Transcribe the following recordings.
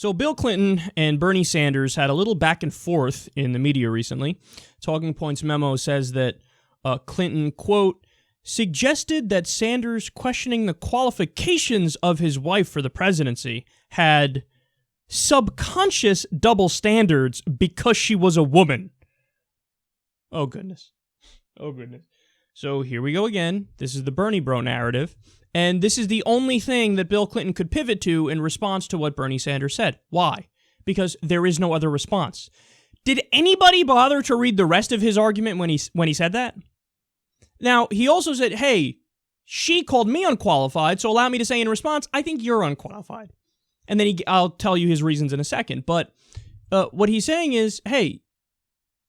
So Bill Clinton and Bernie Sanders had a little back and forth in the media recently. Talking Points memo says that Clinton, quote, suggested that Sanders questioning the qualifications of his wife for the presidency had subconscious double standards because she was a woman. Oh, goodness. Oh, goodness. So here we go again. This is the Bernie bro narrative. And this is the only thing that Bill Clinton could pivot to in response to what Bernie Sanders said. Why? Because there is no other response. Did anybody bother to read the rest of his argument when he said that? Now, he also said, hey, she called me unqualified, so allow me to say in response, I think you're unqualified. And then I'll tell you his reasons in a second. But what he's saying is, hey,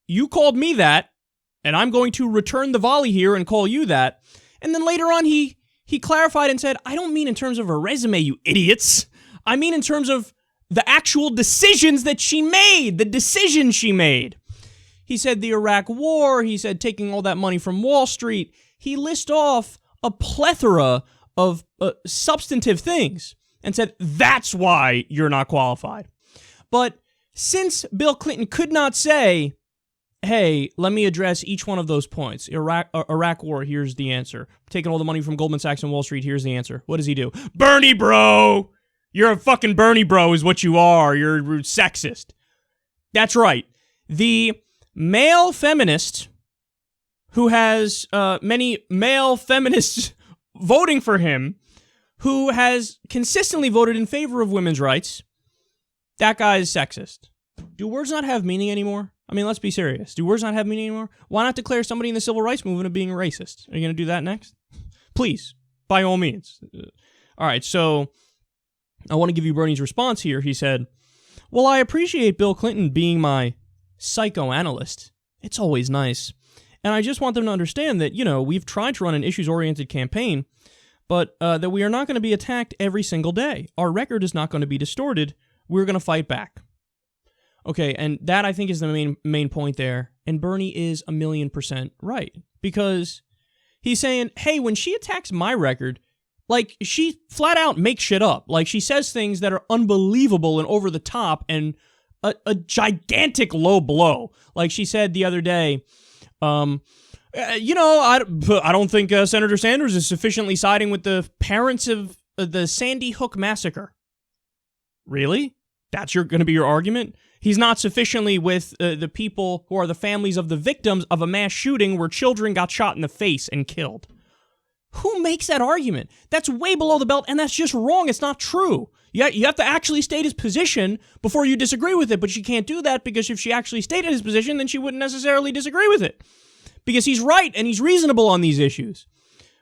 you called me that, and I'm going to return the volley here and call you that. And then later on, he clarified and said, I don't mean in terms of her resume, you idiots. I mean in terms of the actual decisions that she made, the decisions she made. He said the Iraq War, he said taking all that money from Wall Street. He lists off a plethora of substantive things and said, that's why you're not qualified. But since Bill Clinton could not say, hey, let me address each one of those points. Iraq War, here's the answer. Taking all the money from Goldman Sachs and Wall Street, here's the answer. What does he do? Bernie bro! You're a fucking Bernie bro is what you are. You're sexist. That's right. The male feminist who has many male feminists voting for him, who has consistently voted in favor of women's rights, that guy is sexist. Do words not have meaning anymore? I mean, let's be serious. Do words not have meaning anymore? Why not declare somebody in the civil rights movement of being racist? Are you going to do that next? Please, by all means. All right, so I want to give you Bernie's response here. He said, well, I appreciate Bill Clinton being my psychoanalyst. It's always nice. And I just want them to understand that, we've tried to run an issues-oriented campaign, but that we are not going to be attacked every single day. Our record is not going to be distorted. We're going to fight back. Okay, and that I think is the main point there. And Bernie is 1,000,000% right. Because he's saying, hey, when she attacks my record, like, she flat out makes shit up. Like, she says things that are unbelievable and over the top and a gigantic low blow. Like she said the other day, I don't think Senator Sanders is sufficiently siding with the parents of the Sandy Hook massacre. Really? That's going to be your argument? He's not sufficiently with the people who are the families of the victims of a mass shooting where children got shot in the face and killed. Who makes that argument? That's way below the belt, and that's just wrong. It's not true. You have to actually state his position before you disagree with it, but she can't do that because if she actually stated his position, then she wouldn't necessarily disagree with it. Because he's right and he's reasonable on these issues.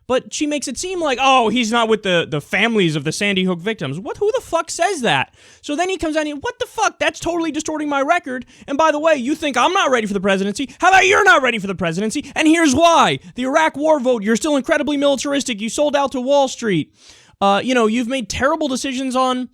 But she makes it seem like, oh, he's not with the families of the Sandy Hook victims. Who the fuck says that? So then he comes out and what the fuck? That's totally distorting my record. And by the way, you think I'm not ready for the presidency? How about you're not ready for the presidency? And here's why. The Iraq War vote, you're still incredibly militaristic. You sold out to Wall Street. You've made terrible decisions on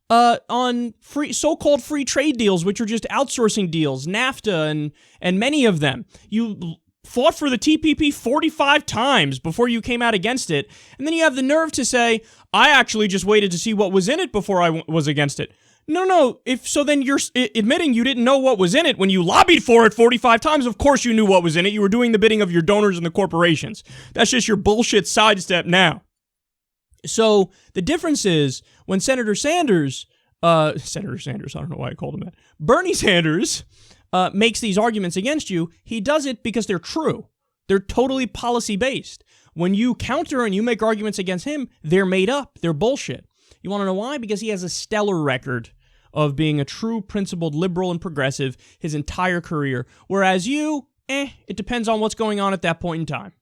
so-called free trade deals, which are just outsourcing deals, NAFTA and many of them. You fought for the TPP 45 times before you came out against it, and then you have the nerve to say, I actually just waited to see what was in it before I was against it. No, then you're admitting you didn't know what was in it when you lobbied for it 45 times. Of course you knew what was in it. You were doing the bidding of your donors and the corporations. That's just your bullshit sidestep now. So the difference is when Senator Sanders, I don't know why I called him that, Bernie Sanders makes these arguments against you, he does it because they're true. They're totally policy-based. When you counter and you make arguments against him, they're made up. They're bullshit. You want to know why? Because he has a stellar record of being a true principled liberal and progressive his entire career. Whereas you, it depends on what's going on at that point in time.